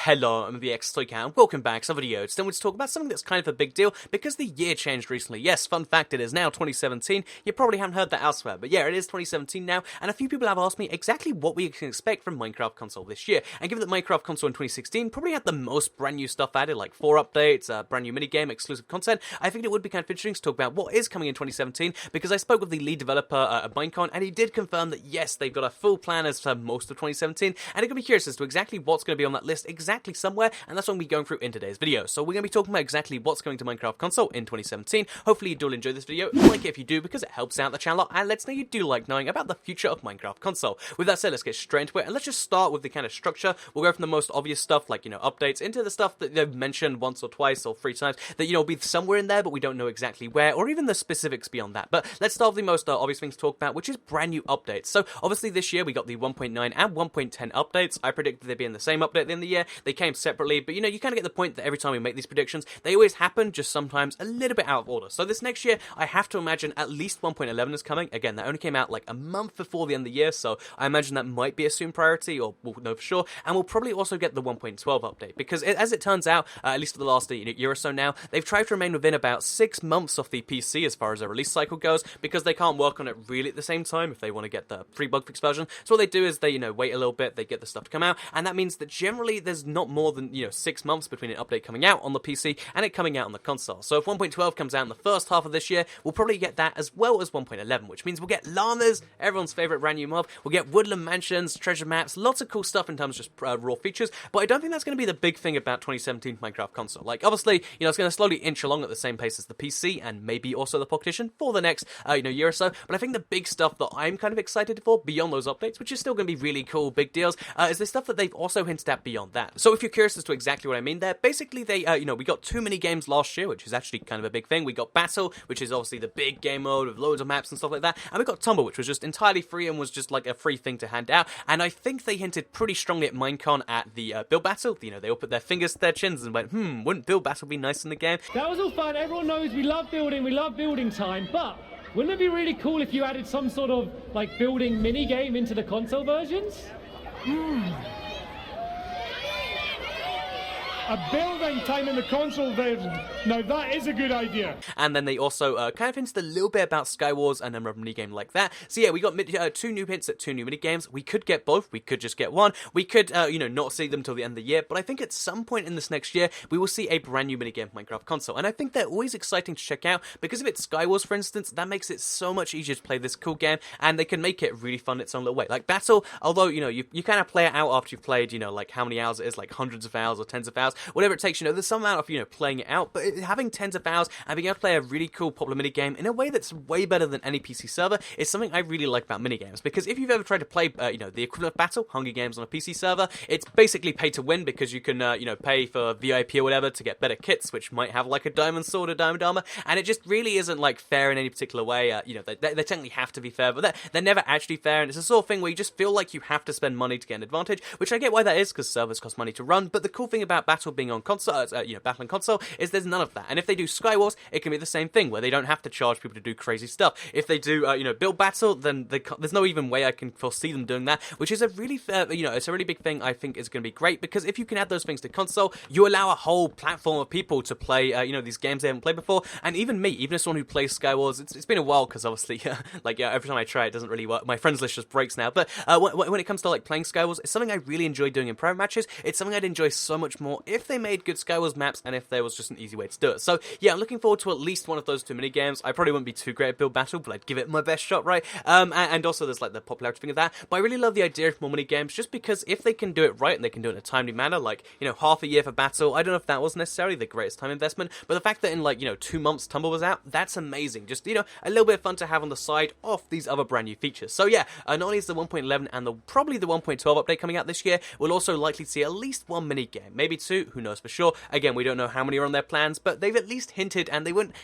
Hello, I'm the X-Toycat, and welcome back to the video. Today we're to talk about something that's kind of a big deal, because the year changed recently. Yes, fun fact, it is now 2017. You probably haven't heard that elsewhere, but yeah, it is 2017 now, and a few people have asked me exactly what we can expect from Minecraft console this year. And given that Minecraft console in 2016 probably had the most brand new stuff added, like 4 updates, brand new minigame, exclusive content, I think it would be kind of interesting to talk about what is coming in 2017, because I spoke with the lead developer at Minecon, and he did confirm that yes, they've got a full plan as for most of 2017, and I'm going to be curious as to exactly what's going to be on that list exactly somewhere, and that's what we'll be going through in today's video. So we're going to be talking about exactly what's coming to Minecraft console in 2017. Hopefully you do enjoy this video. Like it if you do, because it helps out the channel and lets know you do like knowing about the future of Minecraft console. With that said, let's get straight into it, and let's just start with the kind of structure. We'll go from the most obvious stuff, like, updates, into the stuff that they've mentioned once or twice or 3 times, that, will be somewhere in there, but we don't know exactly where, or even the specifics beyond that. But let's start with the most obvious thing to talk about, which is brand new updates. So obviously this year we got the 1.9 and 1.10 updates. I predicted they'd be in the same update at the end of the year. They came separately, but you kind of get the point that every time we make these predictions, they always happen, just sometimes a little bit out of order. So this next year, I have to imagine at least 1.11 is coming. Again, that only came out like a month before the end of the year, so I imagine that might be a soon priority, or we'll know for sure. And we'll probably also get the 1.12 update, because as it turns out, at least for the last year or so now, they've tried to remain within about 6 months of the PC as far as their release cycle goes, because they can't work on it really at the same time if they want to get the free bug fix version. So what they do is they, wait a little bit, they get the stuff to come out, and that means that generally there's not more than, 6 months between an update coming out on the PC and it coming out on the console. So if 1.12 comes out in the first half of this year, we'll probably get that as well as 1.11, which means we'll get llamas, everyone's favorite brand new mob, we'll get woodland mansions, treasure maps, lots of cool stuff in terms of just raw features, but I don't think that's going to be the big thing about 2017 Minecraft console. Like, obviously, it's going to slowly inch along at the same pace as the PC, and maybe also the Pocket Edition for the next, year or so, but I think the big stuff that I'm kind of excited for, beyond those updates, which is still going to be really cool, big deals, is the stuff that they've also hinted at beyond that. So if you're curious as to exactly what I mean there, basically they, we got 2 mini games last year, which is actually kind of a big thing. We got Battle, which is obviously the big game mode with loads of maps and stuff like that, and we got Tumble, which was just entirely free and was just like a free thing to hand out, and I think they hinted pretty strongly at Minecon at the Build Battle. They all put their fingers to their chins and went, wouldn't Build Battle be nice in the game? That was all fun. Everyone knows we love building time, but wouldn't it be really cool if you added some sort of, like, building mini-game into the console versions? A building time in the console version. Now that is a good idea. And then they also kind of hinted a little bit about Skywars and another minigame like that. So yeah, we got 2 new hints at 2 new minigames. We could get both. We could just get one. We could, not see them till the end of the year. But I think at some point in this next year, we will see a brand new minigame for Minecraft console. And I think they're always exciting to check out, because if it's Skywars, for instance, that makes it so much easier to play this cool game, and they can make it really fun its own little way. Like Battle, although, you kind of play it out after you've played, like how many hours it is, like hundreds of hours or tens of hours, whatever it takes, there's some amount of, playing it out, but having tens of hours and being able to play a really cool popular minigame in a way that's way better than any PC server is something I really like about minigames, because if you've ever tried to play, the equivalent of Battle, Hunger Games on a PC server, it's basically pay to win, because you can, pay for VIP or whatever to get better kits, which might have, like, a diamond sword or diamond armor, and it just really isn't, like, fair in any particular way. They technically have to be fair, but they're never actually fair, and it's a sort of thing where you just feel like you have to spend money to get an advantage, which I get why that is, because servers cost money to run, but the cool thing about Battle being on console, Battle and console, is there's none of that. And if they do Skywars, it can be the same thing, where they don't have to charge people to do crazy stuff. If they do, Build Battle, then there's no even way I can foresee them doing that, which is a really fair, it's a really big thing I think is going to be great, because if you can add those things to console, you allow a whole platform of people to play, these games they haven't played before, and even me, even as someone who plays Skywars, it's been a while, because obviously, every time I try it doesn't really work. My friends list just breaks now, but when it comes to, like, playing Skywars, it's something I really enjoy doing in private matches. It's something I'd enjoy so much more if they made good Skywars maps, and if there was just an easy way to do it. So yeah, I'm looking forward to at least one of those 2 mini games. I probably wouldn't be too great at Build Battle, but I'd give it my best shot, right? And also there's, like, the popularity thing of that. But I really love the idea of more mini games, just because if they can do it right and they can do it in a timely manner, like, half a year for Battle, I don't know if that was necessarily the greatest time investment, but the fact that in, like, 2 months Tumble was out, that's amazing. Just, a little bit of fun to have on the side of these other brand new features. So yeah, not only is the 1.11 and probably the 1.12 update coming out this year, we'll also likely see at least 1 mini game, maybe 2, who knows for sure. Again, we don't know how many are on their plans, but they've at least hinted, and they wouldn't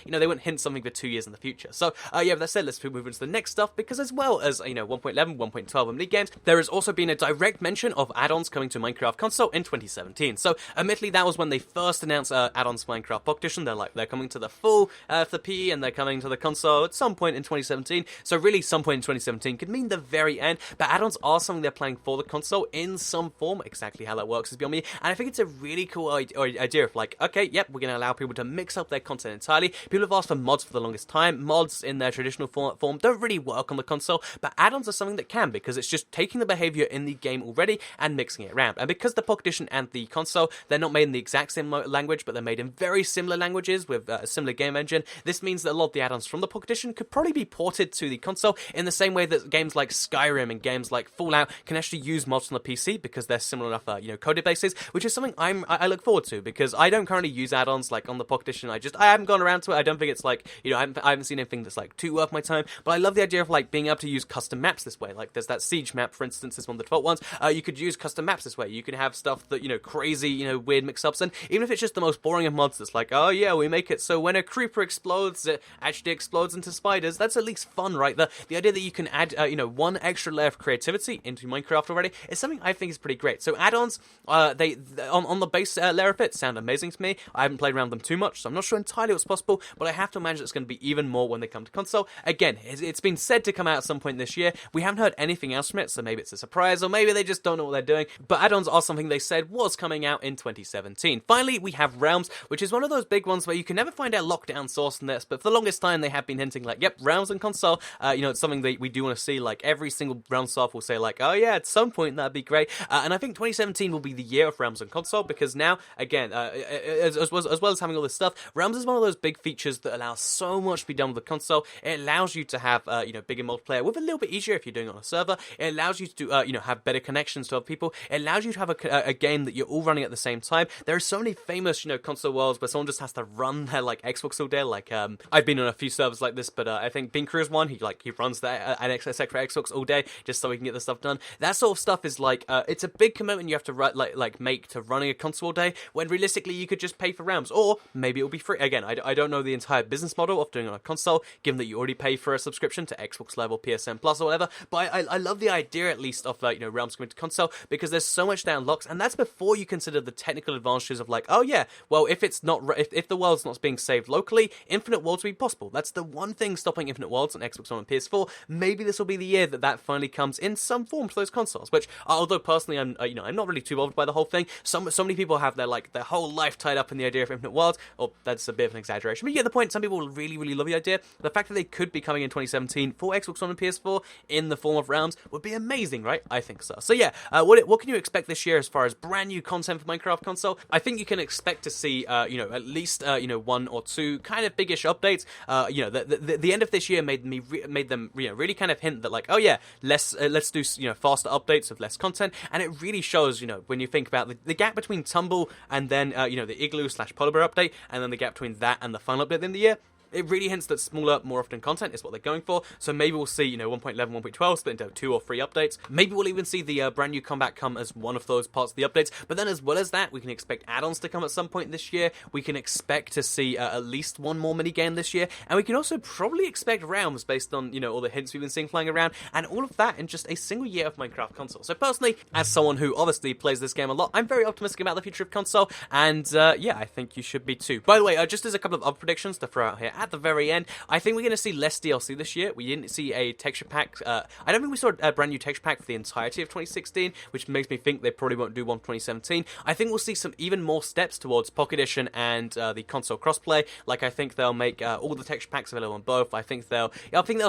hint something for 2 years in the future. So, yeah, with that said, let's move into the next stuff, because as well as, 1.11, 1.12 and mini games, there has also been a direct mention of add-ons coming to Minecraft console in 2017. So, admittedly, that was when they first announced add-ons for Minecraft Pocket Edition. They're coming to the full, for the PE, and they're coming to the console at some point in 2017. So, really, some point in 2017 could mean the very end, but add-ons are something they're planning for the console in some form. Exactly how that works is beyond me, and I think it's a really cool idea of like, okay, yep, we're going to allow people to mix up their content entirely. People have asked for mods for the longest time. Mods in their traditional form don't really work on the console, but add-ons are something that can, because it's just taking the behavior in the game already and mixing it around. And because the Pocket Edition and the console, they're not made in the exact same language, but they're made in very similar languages with a similar game engine, this means that a lot of the add-ons from the Pocket Edition could probably be ported to the console in the same way that games like Skyrim and games like Fallout can actually use mods on the PC because they're similar enough, code bases, which is something I look forward to, because I don't currently use add-ons like on the Pocket Edition. I haven't gone around to it. I don't think it's like, I haven't seen anything that's like too worth my time, but I love the idea of like being able to use custom maps this way. Like there's that Siege map, for instance, is one of the default ones. You could use custom maps this way. You can have stuff that, crazy, weird mix-ups, and even if it's just the most boring of mods that's like, oh yeah, we make it so when a creeper explodes, it actually explodes into spiders, that's at least fun, right? The idea that you can add, one extra layer of creativity into Minecraft already is something I think is pretty great. So add-ons, they on the base layer of it sound amazing to me. I haven't played around them too much, so I'm not sure entirely what's possible, but I have to imagine it's going to be even more when they come to console. Again, it's been said to come out at some point this year. We haven't heard anything else from it, so maybe it's a surprise, or maybe they just don't know what they're doing, but add-ons are something they said was coming out in 2017. Finally, we have Realms, which is one of those big ones where you can never find out lockdown source in this, but for the longest time they have been hinting like, yep, Realms and console, it's something that we do want to see. Like every single Realms staff will say like, oh yeah, at some point that'd be great, and I think 2017 will be the year of Realms and console, because now, again, as well as having all this stuff, Realms is one of those big features that allows so much to be done with the console. It allows you to have, bigger multiplayer with a little bit easier if you're doing it on a server. It allows you to do, have better connections to other people. It allows you to have a game that you're all running at the same time. There are so many famous, console worlds where someone just has to run their like Xbox all day. Like, I've been on a few servers like this, but I think Bean Crew's one. He runs that an exec for Xbox all day just so he can get the stuff done. That sort of stuff is like, it's a big commitment you have to make to running a console all day, when realistically you could just pay for Realms, or maybe it'll be free. Again, I don't know the entire business model of doing it on a console, given that you already pay for a subscription to Xbox level, PSN Plus or whatever, but I love the idea at least of Realms coming to console, because there's so much that unlocks, and that's before you consider the technical advantages of like, oh yeah, well if the world's not being saved locally, infinite worlds will be possible. That's the one thing stopping infinite worlds on Xbox One and PS4. Maybe this will be the year that finally comes in some form to those consoles, which, although personally I'm not really too bothered by the whole thing. So many people have their whole life tied up in the idea of infinite worlds, or that's a bit of an exaggeration, but you get the point. Some people really, really love the idea. The fact that they could be coming in 2017 for Xbox One and PS4 in the form of Realms would be amazing, right? I think so. So yeah, what can you expect this year as far as brand new content for Minecraft console? I think you can expect to see, at least, one or two kind of biggish updates. The end of this year made them really kind of hint that like, oh yeah, let's do faster updates with less content, and it really shows, when you think about the gap between Tumble and then the Igloo/Polar Bear update, and then the gap between that and the final update in the year. It really hints that smaller, more often content is what they're going for. So maybe we'll see, 1.11, 1.12 split into 2 or 3 updates. Maybe we'll even see the brand new combat come as one of those parts of the updates. But then as well as that, we can expect add-ons to come at some point this year. We can expect to see at least one more minigame this year. And we can also probably expect Realms based on, all the hints we've been seeing flying around. And all of that in just a single year of Minecraft console. So personally, as someone who obviously plays this game a lot, I'm very optimistic about the future of console. And yeah, I think you should be too. By the way, just as a couple of other predictions to throw out here at the very end, I think we're going to see less DLC this year. We didn't see a texture pack. I don't think we saw a brand new texture pack for the entirety of 2016, which makes me think they probably won't do one for 2017. I think we'll see some even more steps towards Pocket Edition and the console crossplay. Like, I think they'll make all the texture packs available on both. I think they'll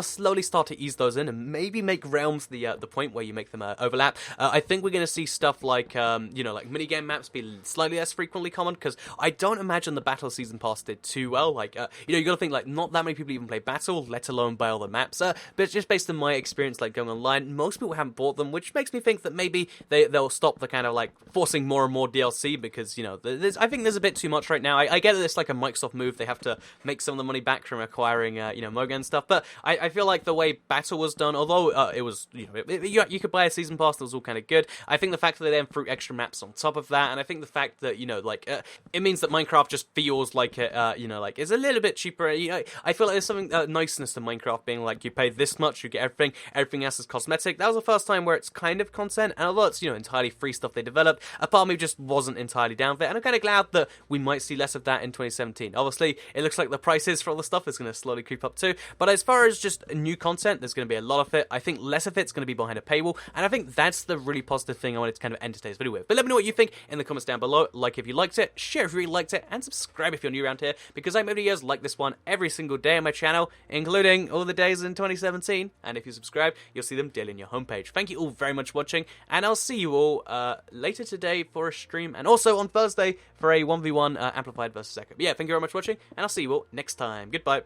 slowly start to ease those in and maybe make Realms the point where you make them overlap. I think we're going to see stuff like minigame maps be slightly less frequently common, because I don't imagine the Battle Season Pass did too well. Like, you got to think like not that many people even play Battle, let alone buy all the maps. But just based on my experience, like going online, most people haven't bought them, which makes me think that maybe they'll stop the kind of like forcing more and more DLC because, you know, I think there's a bit too much right now. I get that it's like a Microsoft move; they have to make some of the money back from acquiring, you know, Moga and stuff. But I feel like the way Battle was done, although it was, you know, you could buy a season pass that was all kind of good. I think the fact that they then threw extra maps on top of that, and I think the fact that, you know, like it means that Minecraft just feels like it, you know, like it's a little bit cheaper. You know, I feel like there's something niceness to Minecraft being like you pay this much, you get everything else is cosmetic. That was the first time where it's kind of content, and although it's, you know, entirely free stuff they developed, a part of me just wasn't entirely down for it, and I'm kind of glad that we might see less of that in 2017. Obviously, it looks like the prices for all the stuff is going to slowly creep up too, but as far as just new content, there's going to be a lot of it. I think less of it's going to be behind a paywall, and I think that's the really positive thing I wanted to kind of end today's video with. But let me know what you think in the comments down below. Like if you liked it, share if you really liked it, and subscribe if you're new around here, because I make videos like this one every single day on my channel, including all the days in 2017, and if you subscribe, you'll see them daily on your homepage. Thank you all very much for watching, and I'll see you all later today for a stream, and also on Thursday for a 1v1 Amplified versus Echo. But yeah, thank you very much for watching, and I'll see you all next time. Goodbye.